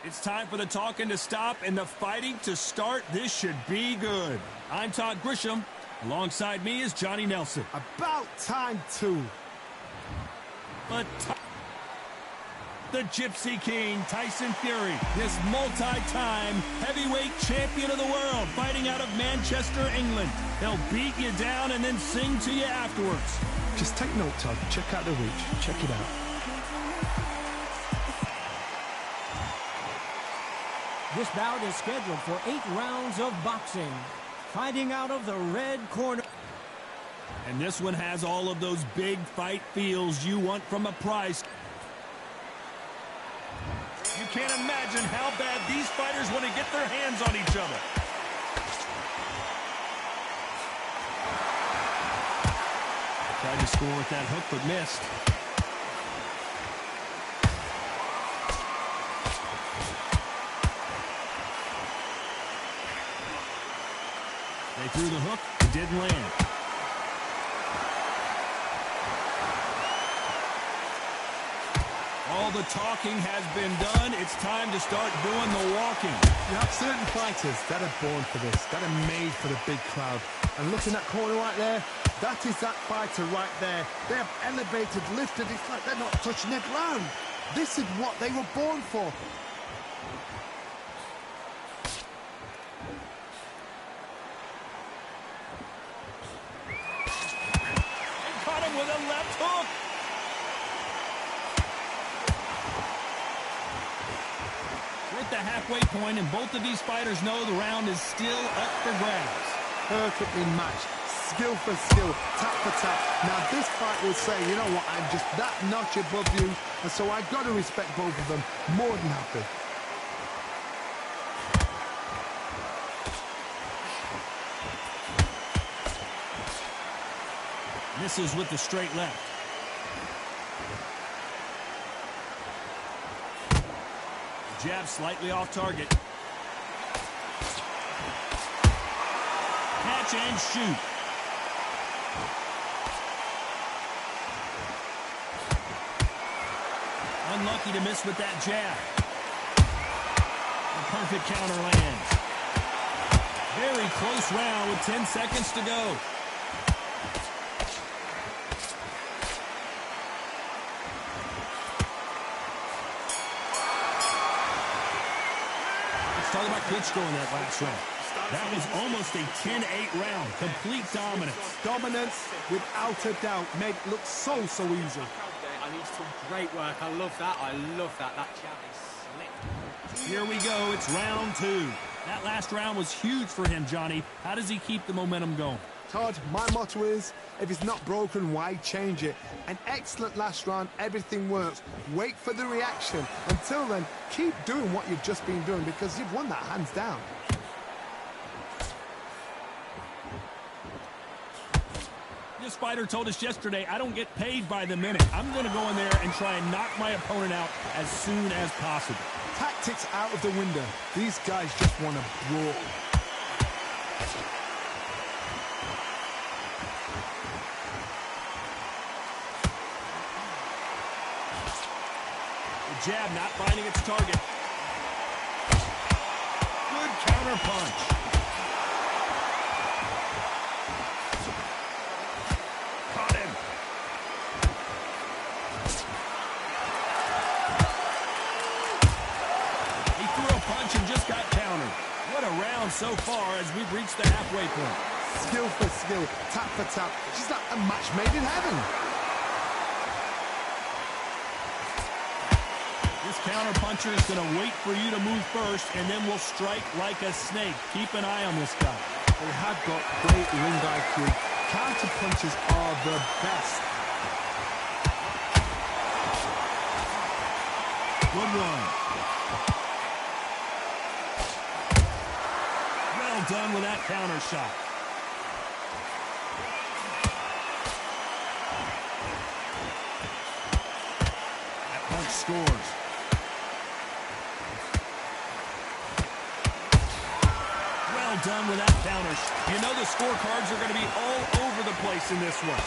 It's time for the talking to stop and the fighting to start. This should be good. I'm Todd Grisham. Alongside me is Johnny Nelson. About time, too. But the Gypsy King, Tyson Fury, this multi-time heavyweight champion of the world, fighting out of Manchester, England. He'll beat you down and then sing to you afterwards. Just take note, Todd. Check out the reach. Check it out. This bout is scheduled for 8 rounds of boxing. Fighting out of the red corner. And this one has all of those big fight feels you want from a prize. You can't imagine how bad these fighters want to get their hands on each other. Tried to score with that hook, but missed. They threw the hook, it didn't land. All the talking has been done. It's time to start doing the walking. You have certain fighters that are born for this, that are made for the big crowd. And look in that corner right there, that is that fighter right there. They have elevated, lifted, it's like they're not touching the ground. This is what they were born for. With a left hook. We're at the halfway point, and both of these fighters know the round is still up for grabs. Perfectly matched, skill for skill, tap for tap. Now this fight will say, you know what, I'm just that notch above you, and so I've got to respect both of them more than happy. Misses with the straight left. Jab slightly off target. Catch and shoot. Unlucky to miss with that jab. A perfect counter lands. Very close round with 10 seconds to go. Talk about good score in that last round. That was almost a 10-8 round. Complete dominance. Dominance, without a doubt, made it look so easy. I need some great work. I love that. I love that. That jab is slick. Here we go. It's round 2. That last round was huge for him, Johnny. How does he keep the momentum going? Todd, my motto is, if it's not broken, why change it? An excellent last round, everything works. Wait for the reaction. Until then, keep doing what you've just been doing because you've won that hands down. This fighter told us yesterday, I don't get paid by the minute. I'm going to go in there and try and knock my opponent out as soon as possible. Tactics out of the window. These guys just want to brawl. Jab not finding its target. Good counter punch. Caught him. He threw a punch and just got countered. What a round so far as we've reached the halfway point. Skill for skill, tap for tap. Just like a match made in heaven. This counter-puncher is going to wait for you to move first, and then will strike like a snake. Keep an eye on this guy. They have got great ring IQ. Counter-punches are the best. Good one. Well done with that counter shot. That punch scores. Done with that counter. You know the scorecards are going to be all over the place in this one.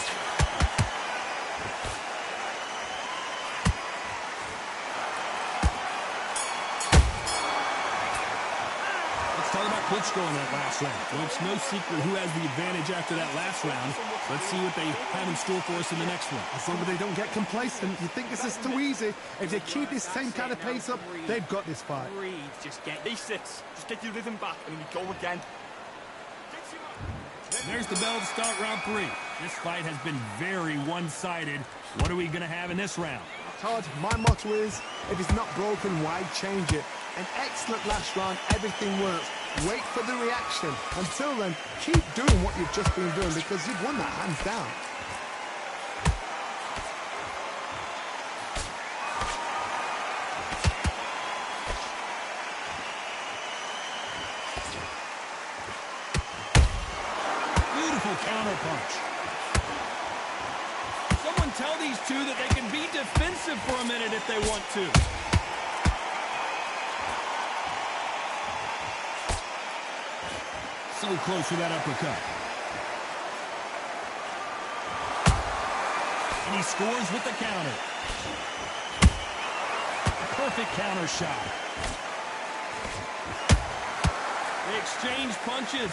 Klitschko in that last round. Well, it's no secret who has the advantage after that last round. Let's see what they have in store for us in the next one. As long as they don't get complacent, you think this is too easy. If they keep this same kind of pace up, they've got this fight. Breathe, just get these sits. Just get your rhythm back and we go again. There's the bell to start round 3. This fight has been very one-sided. What are we going to have in this round? Todd, my motto is, if it's not broken, why change it? An excellent last round, everything works. Wait for the reaction. Until then, keep doing what you've just been doing because you've won that hands down. Beautiful counter punch. Someone tell these two that they can be defensive for a minute if they want to. So close with that uppercut. And he scores with the counter. A perfect counter shot. They exchange punches.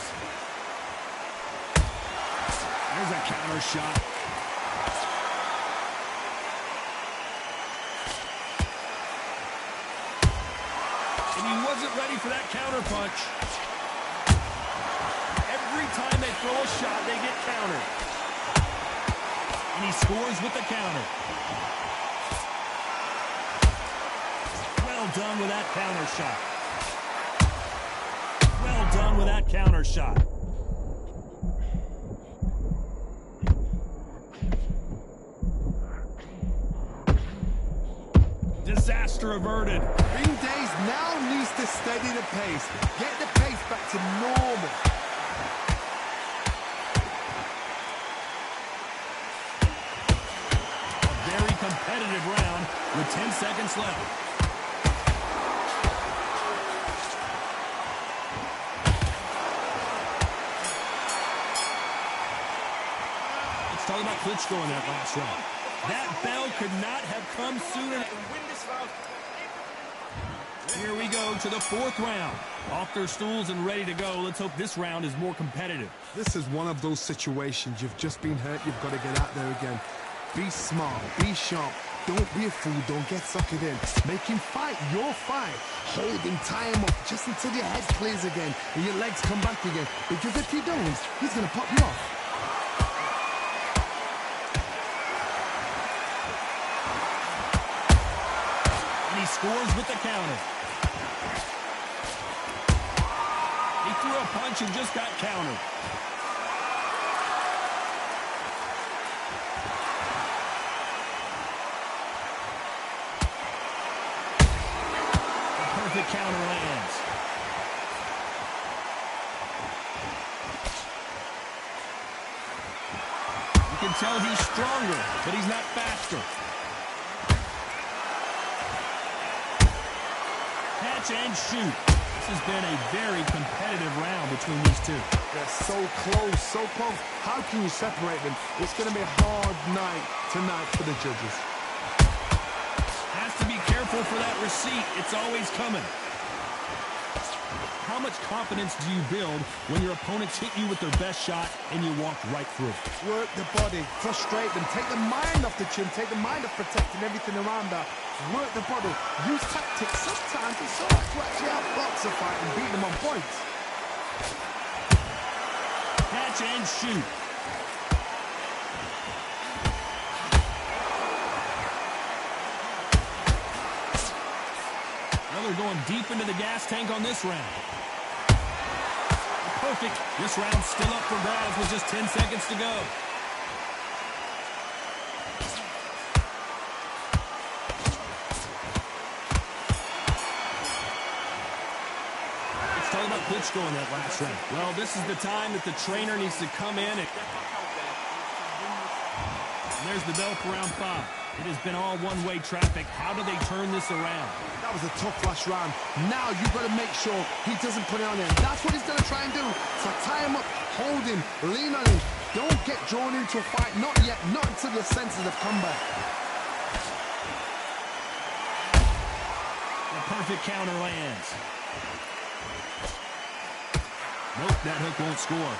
There's a counter shot. And he wasn't ready for that counter punch. Every time they throw a shot, they get countered. And he scores with the counter. Well done with that counter shot. Well done with that counter shot. Disaster averted. Bean Days now needs to steady the pace. Get the pace back to normal. Very competitive round with 10 seconds left. Let's talk about Klitschko in that last round. That bell could not have come sooner. Here we go to the 4th round. Off their stools and ready to go. Let's hope this round is more competitive. This is one of those situations. You've just been hurt. You've got to get out there again. Be smart. Be sharp. Don't be a fool. Don't get suckered in. Make him fight your fight. Hold him, tie him up just until your head clears again and your legs come back again. Because if you don't, he's going to pop you off. And he scores with the counter. He threw a punch and just got countered. The counter lands. You can tell he's stronger, but he's not faster. Catch and shoot. This has been a very competitive round between these two. They're so close, so close. How can you separate them? It's going to be a hard night tonight for the judges. Has to be careful for that receipt. It's always coming. How much confidence do you build when your opponents hit you with their best shot and you walk right through? Work the body, frustrate them, take the mind off the chin, take the mind off protecting everything around that. Work the body, use tactics. Sometimes it's all right to actually outbox a fight and beat them on points. Catch and shoot. They're going deep into the gas tank on this round. Perfect. This round's still up for grabs with just 10 seconds to go. Let's talk about Klitschko in that last round. Well, this is the time that the trainer needs to come in and there's the bell for round 5. It has been all one-way traffic. How do they turn this around? That was a tough last round. Now you've got to make sure he doesn't put it on him. That's what he's going to try and do. So tie him up, hold him, lean on him. Don't get drawn into a fight. Not yet. Not until your senses have come back. The perfect counter lands. Nope, that hook won't score.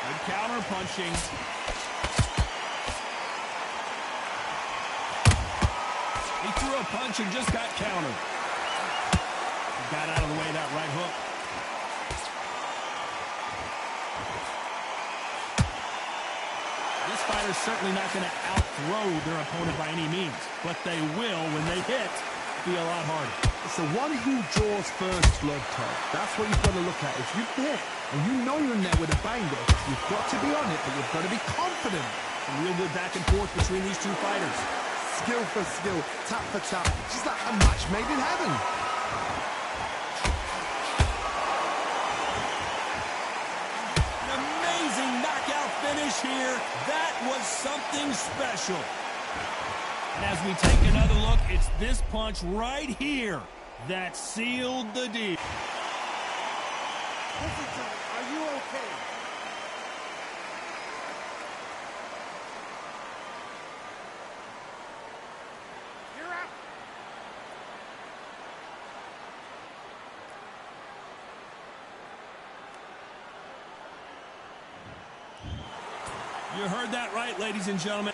Good counter punching. He threw a punch and just got countered. Got out of the way of that right hook. This fighter's certainly not going to out-throw their opponent by any means, but they will, when they hit, be a lot harder. It's the one who draws first blood, Todd. That's what you've got to look at. If you hit and you know you're in there with a banger, you've got to be on it, but you've got to be confident. Some real good back and forth between these two fighters. Skill for skill, tap for tap. Just like a match made in heaven. An amazing knockout finish here. That was something special. And as we take another look, it's this punch right here that sealed the deal. Listen to me. Are you okay? You're out. You heard that right, ladies and gentlemen.